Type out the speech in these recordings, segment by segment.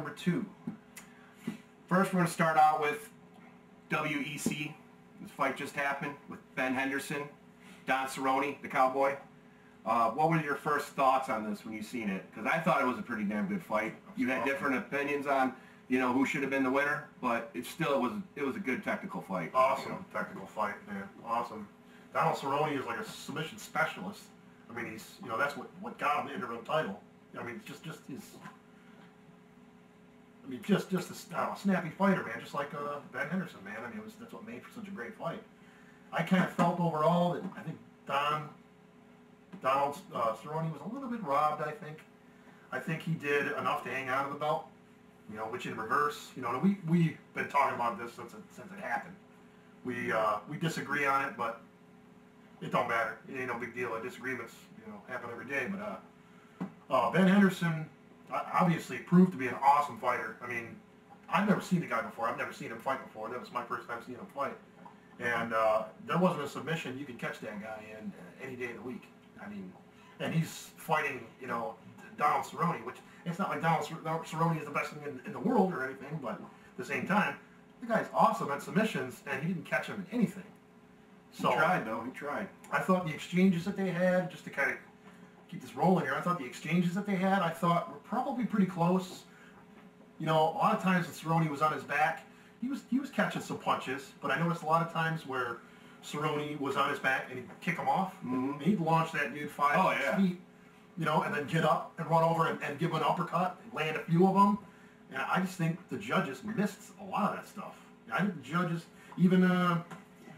number 2. First, we're going to start out with WEC. This fight just happened with Ben Henderson, Don Cerrone, the Cowboy. What were your first thoughts on this when you seen it? Because I thought it was a pretty damn good fight. You had different opinions on, you know, who should have been the winner, but it was a good technical fight. Awesome technical fight, man. Awesome. Donald Cerrone is like a submission specialist. I mean, he's, you know, that's what got him the interim title. I mean, just his. I mean, just a snappy fighter, man. Just like Ben Henderson, man. I mean, that's what made for such a great fight. I kind of felt overall that I think Donald Cerrone was a little bit robbed. I think he did enough to hang on to the belt. You know, which in reverse, you know, we've been talking about this since it happened. We disagree on it, but it don't matter. It ain't no big deal. Disagreements, you know, happen every day. But Ben Henderson obviously proved to be an awesome fighter. I mean, I've never seen the guy before. I've never seen him fight before. That was my first time seeing him fight. And there wasn't a submission you could catch that guy in any day of the week. I mean, and he's fighting, you know, Donald Cerrone, which it's not like Donald Cerrone is the best thing in the world or anything, but at the same time, the guy's awesome at submissions, and he didn't catch him in anything. So, he tried, though. He tried. I thought the exchanges that they had, just to kind of keep this rolling here, I thought the exchanges that they had, I thought were probably pretty close. You know, a lot of times when Cerrone was on his back, he was catching some punches, but I noticed a lot of times where Cerrone was on his back and he'd kick him off, and he'd launch that dude 5 feet, you know, and then get up and run over and give him an uppercut, and land a few of them. And I just think the judges missed a lot of that stuff. I think the judges, even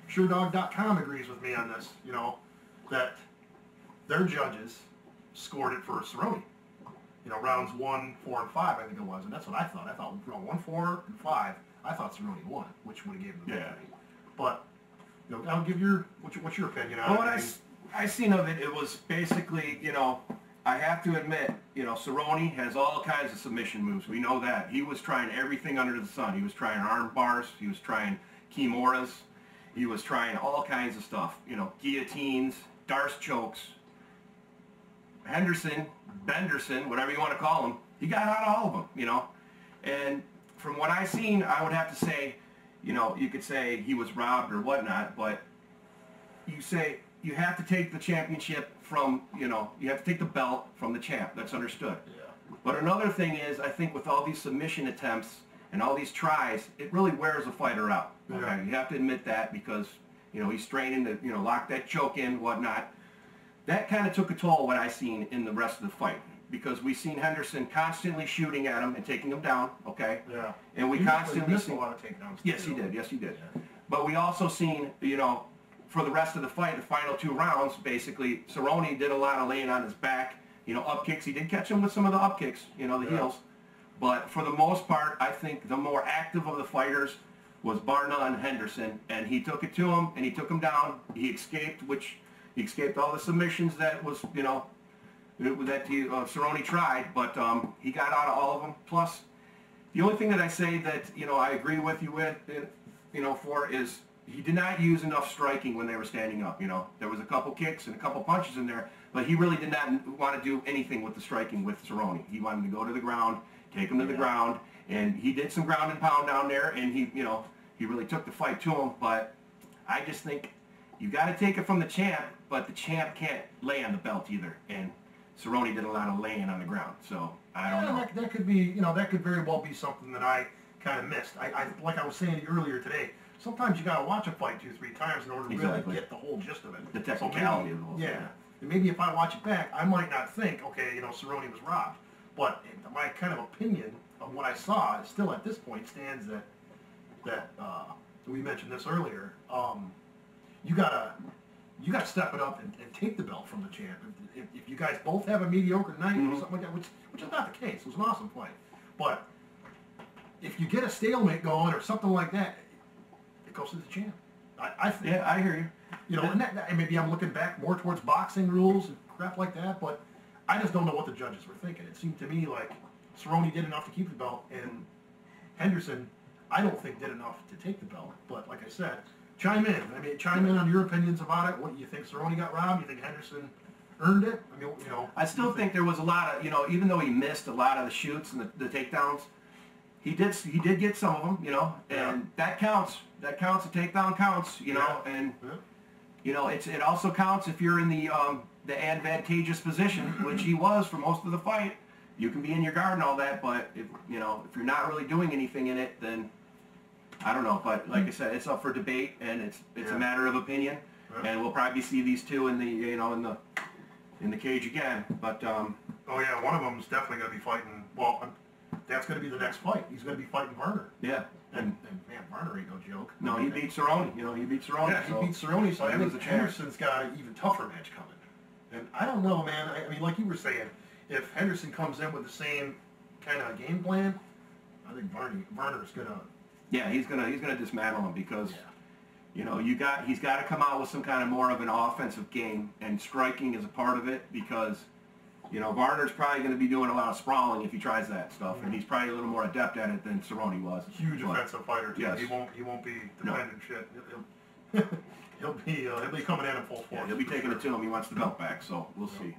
SureDog.com agrees with me on this, you know, that their judges scored it for Cerrone. You know, rounds 1, 4, and 5, I think it was, and that's what I thought. I thought round 1, 4, and 5, I thought Cerrone won, which would have given him the victory. But, you know, I'll give what's your opinion on it? Well, what I seen of it, it was basically, you know, I have to admit, you know, Cerrone has all kinds of submission moves. We know that. He was trying everything under the sun. He was trying arm bars. He was trying kimuras. He was trying all kinds of stuff. You know, guillotines, Darce chokes. Benderson, whatever you want to call him, he got out of all of them, you know. And from what I seen, I would have to say, you know, you could say he was robbed or whatnot, but you say you have to take the championship from, you know, you have to take the belt from the champ. That's understood. Yeah. But another thing is, I think with all these submission attempts and all these tries, it really wears a fighter out. Okay, Yeah. you have to admit that because, you know, he's straining to, you know, lock that choke in, whatnot. That kind of took a toll what I seen in the rest of the fight because we seen Henderson constantly shooting at him and taking him down. Okay. Yeah. And we constantly missed a lot of takedowns. Yes, he did. Yes, he did. Yeah. But we also seen, you know, for the rest of the fight, the final 2 rounds, basically, Cerrone did a lot of laying on his back, you know, up kicks. He did catch him with some of the up kicks, you know, the heels. But for the most part, I think the more active of the fighters was bar none Henderson, and he took it to him, and he took him down. He escaped, he escaped all the submissions that was, you know, that Cerrone tried, but he got out of all of them. Plus, the only thing that I say that, you know, I agree with you with, you know, for is he did not use enough striking when they were standing up, you know. There was a couple kicks and a couple punches in there, but he really did not want to do anything with the striking with Cerrone. He wanted to go to the ground, take him to the ground, and he did some ground and pound down there, and he, you know, he really took the fight to him, but I just think you got to take it from the champ, but the champ can't lay on the belt either, and Cerrone did a lot of laying on the ground, so I don't know. That could be, you know, that could very well be something that I kind of missed. Like I was saying to you earlier today, sometimes you got to watch a fight 2 or 3 times in order to really get the whole gist of it. The technicality of the whole thing. Yeah. And maybe if I watch it back, I might not think, okay, you know, Cerrone was robbed. But my kind of opinion of what I saw still at this point stands that we mentioned this earlier. You gotta step it up and take the belt from the champ. If you guys both have a mediocre night or something like that, which is not the case. It was an awesome fight. But if you get a stalemate going or something like that, it goes to the champ. I think. Yeah, I hear you. You know, and maybe I'm looking back more towards boxing rules and crap like that, but I just don't know what the judges were thinking. It seemed to me like Cerrone did enough to keep the belt, and Henderson, I don't think, did enough to take the belt. But like I said, chime in. I mean, chime in on your opinions about it. What do you think? Cerrone got robbed? You think Henderson earned it? I mean, you know. I still think there was a lot of, you know, even though he missed a lot of the shoots and the takedowns, He did get some of them, you know, and that counts. That counts. A takedown counts, you know, and you know it also counts if you're in the advantageous position, which he was for most of the fight. You can be in your guard and all that, but if you know if you're not really doing anything in it, then I don't know. But like I said, it's up for debate, and it's a matter of opinion, and we'll probably see these two in the in the cage again. But oh yeah, one of them's definitely going to be fighting. Well, that's going to be the next fight. He's going to be fighting Varner. Yeah. And man, Varner ain't no joke. No, he beat Cerrone. You know, he beat Cerrone. Yeah, he beat Cerrone, so I think Henderson's got an even tougher match coming. And I don't know, man. I mean, like you were saying, if Henderson comes in with the same kind of game plan, I think Varner's going to... Yeah, he's gonna dismantle him because, you know, he's got to come out with some kind of more of an offensive game, and striking is a part of it because... You know, Varner's probably going to be doing a lot of sprawling if he tries that stuff, and he's probably a little more adept at it than Cerrone was. Huge offensive fighter too. Yes. He won't be defending shit. He'll be coming in full force. Yeah, he'll be taking it to him. He wants the belt back, so we'll see.